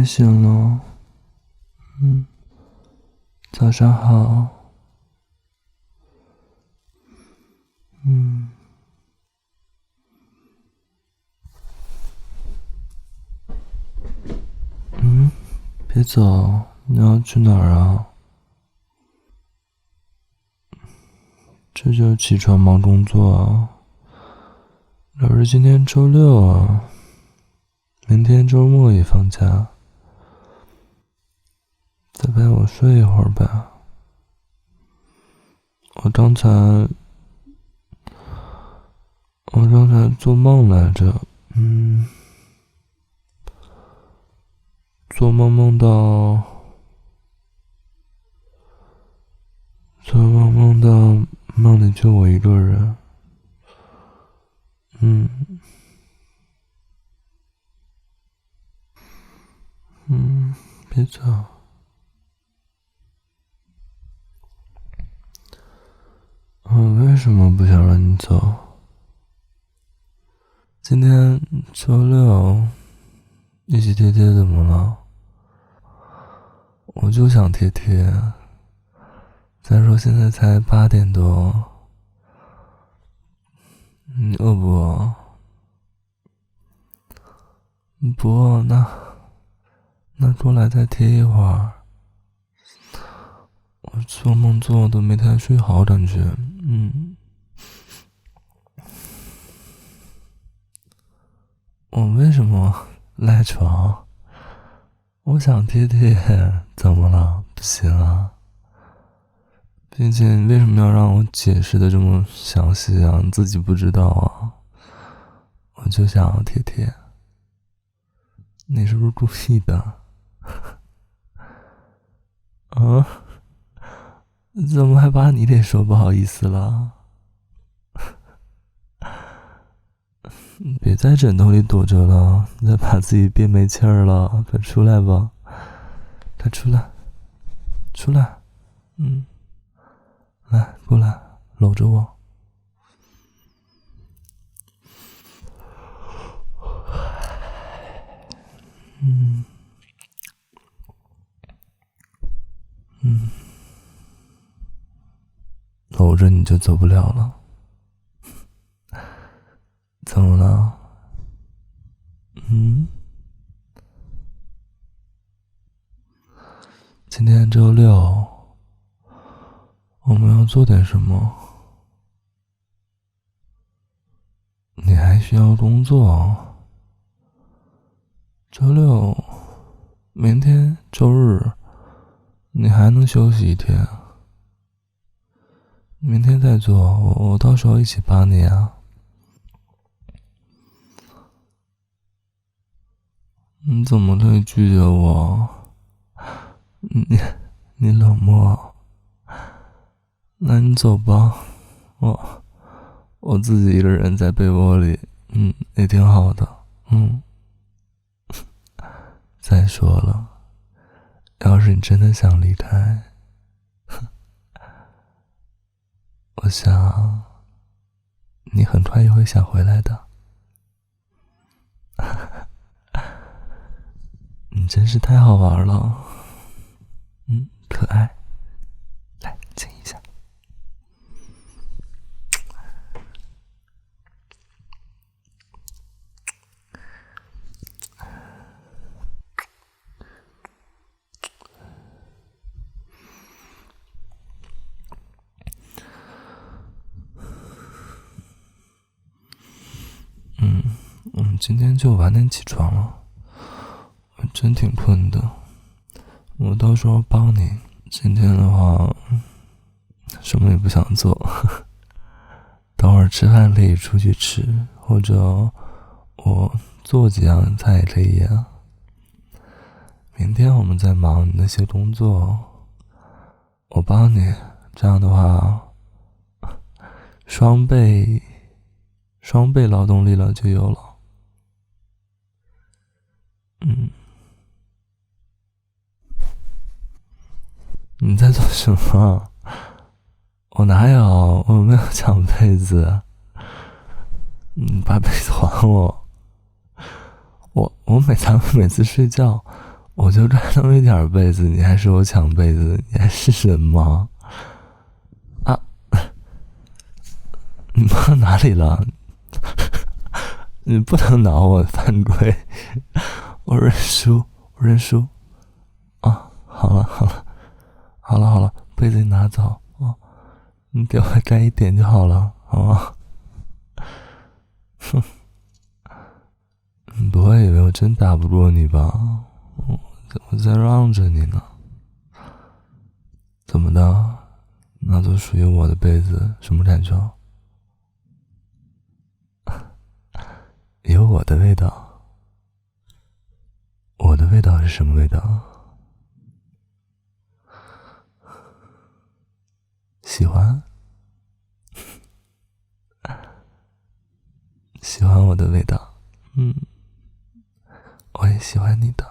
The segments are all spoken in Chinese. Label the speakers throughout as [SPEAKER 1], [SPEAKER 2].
[SPEAKER 1] 也醒了。早上好。别走，你要去哪儿啊？这就起床忙工作啊。可是今天周六啊，明天周末也放假，再陪我睡一会儿吧。我刚才做梦来着，做梦梦到梦里就我一个人。别走。我为什么不想让你走？今天周六，一起贴贴怎么了？我就想贴贴。再说现在才8点多，你饿不饿？不饿，那过来再贴一会儿。我做梦做的没太睡好，感觉。我为什么赖床？我想贴贴，怎么了？不行啊。并且你为什么要让我解释的这么详细啊？你自己不知道啊？我就想要贴贴。你是不是故意的？啊？怎么还把你给说不好意思了？别在枕头里躲着了，再把自己憋没气儿了，快出来吧！快出来，出来！来，过来，搂着我。搂着你就走不了了。怎么了？今天周六，我们要做点什么？你还需要工作。周六，明天周日，你还能休息一天。明天再做，我到时候一起帮你啊。你怎么可以拒绝我？你冷漠。那你走吧，我自己一个人在被窝里，也挺好的。再说了，要是你真的想离开，我想你很快也会想回来的。你真是太好玩了。可爱。来，亲一下。我们今天就晚点起床了，我真挺困的。我到时候帮你。今天的话，什么也不想做。等会儿吃饭可以出去吃，或者我做几样菜也可以啊。明天我们再忙你那些工作，我帮你，这样的话，双倍劳动力了就有了。你在做什么？我哪有？我没有抢被子。把被子还我。我每次睡觉，我就赚那么一点被子，你还说我抢被子，你还是人吗？啊，你摸到哪里了？你不能挠我，犯规！我认输，我认输。啊，好了，被子你拿走哦，你给我沾一点就好了，好吗？哼，你不会以为我真打不过你吧？我在让着你呢。怎么的？拿走属于我的被子，什么感受？有我的味道。我的味道是什么味道？喜欢？喜欢我的味道？我也喜欢你的。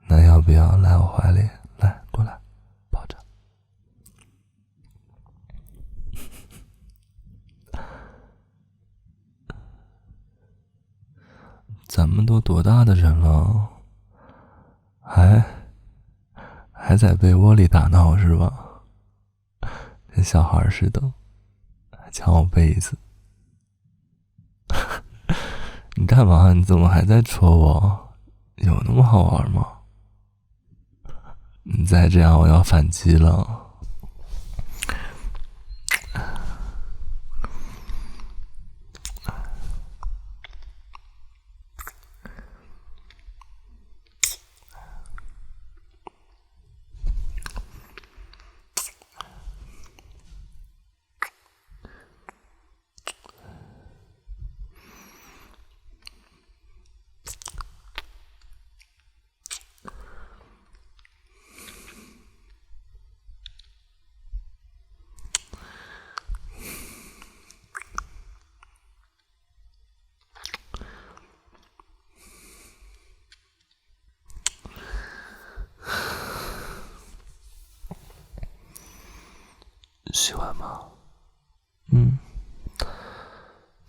[SPEAKER 1] 那要不要来我怀里？来，过来，抱着。咱们都多大的人了，还在被窝里打闹是吧？跟小孩似的，还抢我被子。你干嘛？你怎么还在戳我？有那么好玩吗？你再这样，我要反击了。喜欢吗？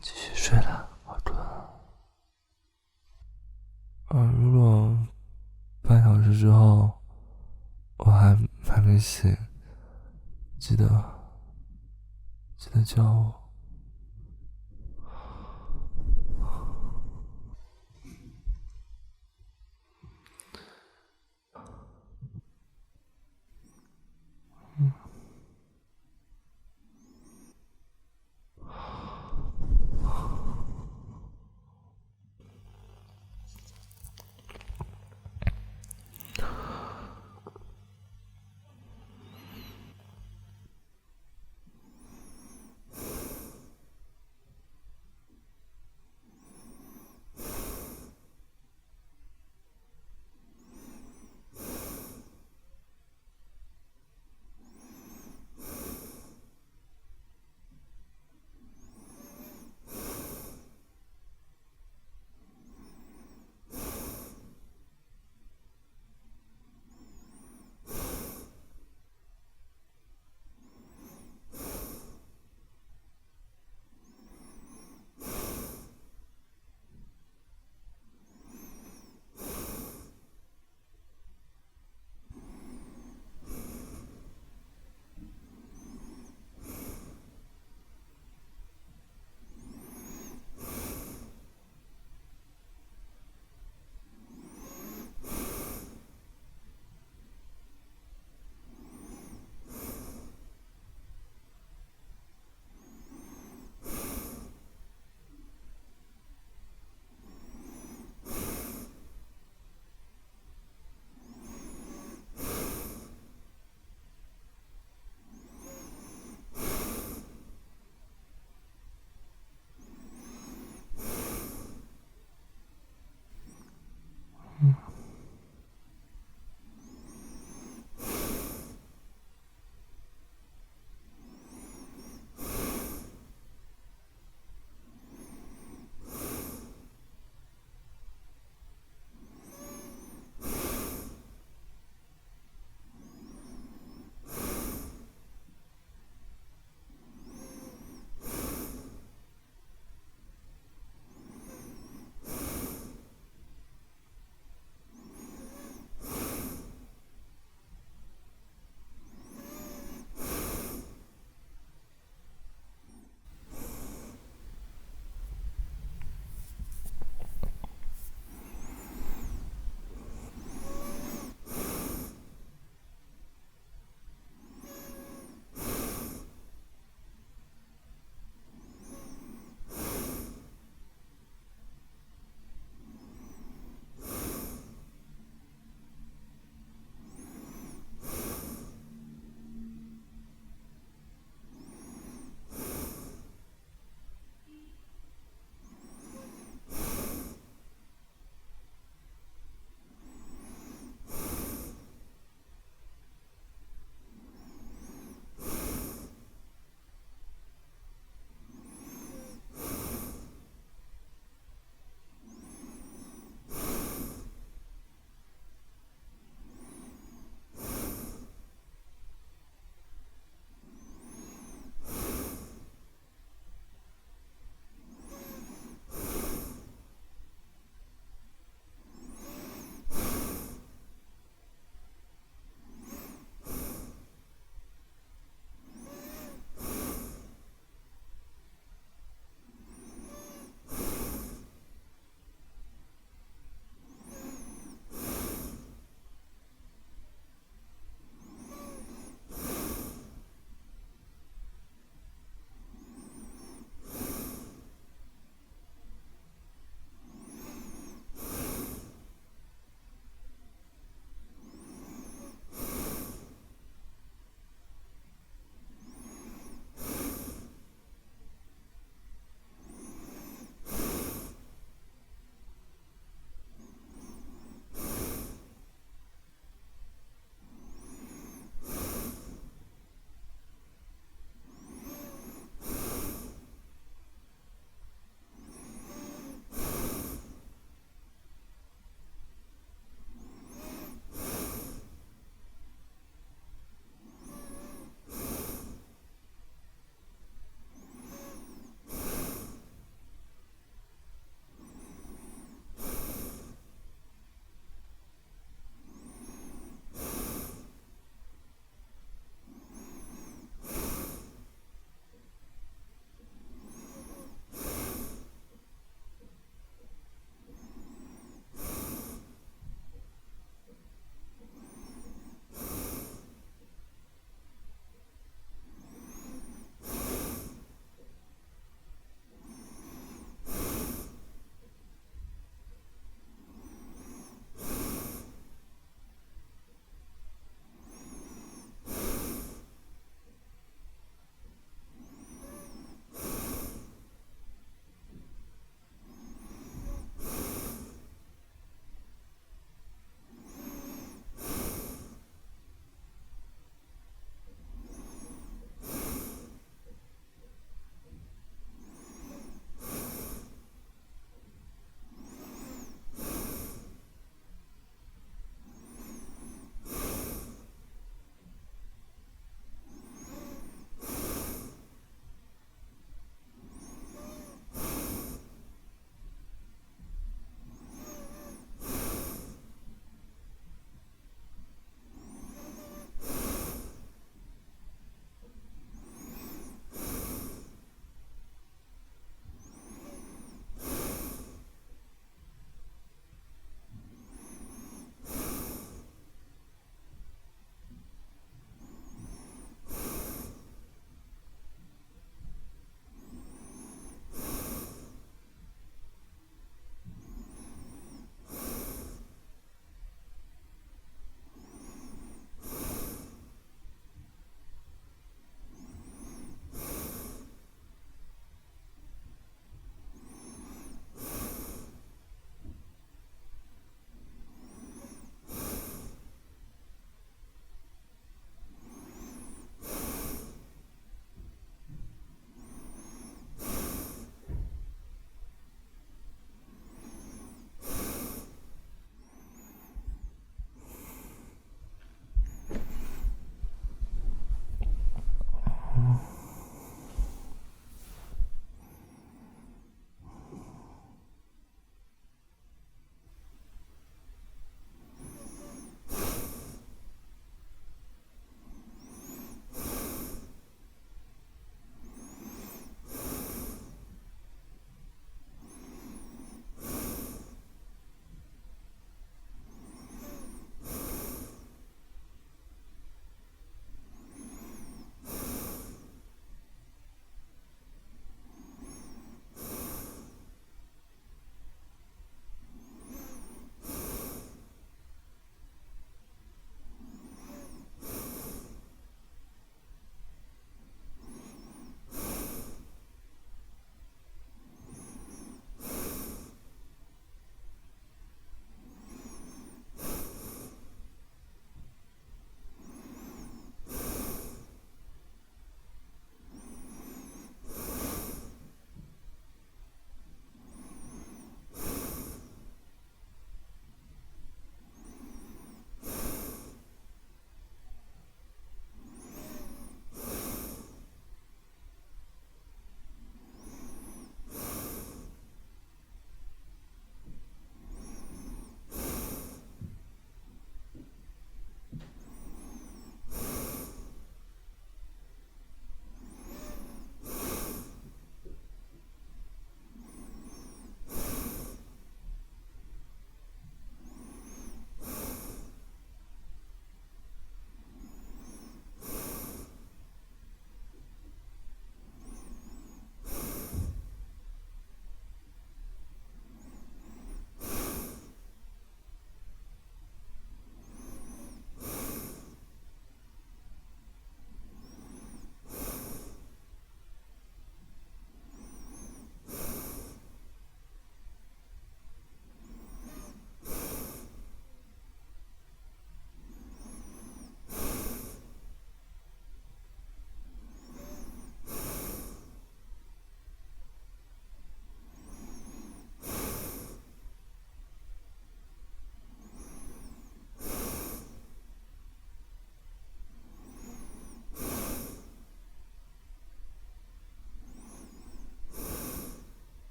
[SPEAKER 1] 继续睡了，好困啊。如果半小时之后我还没醒，记得叫我。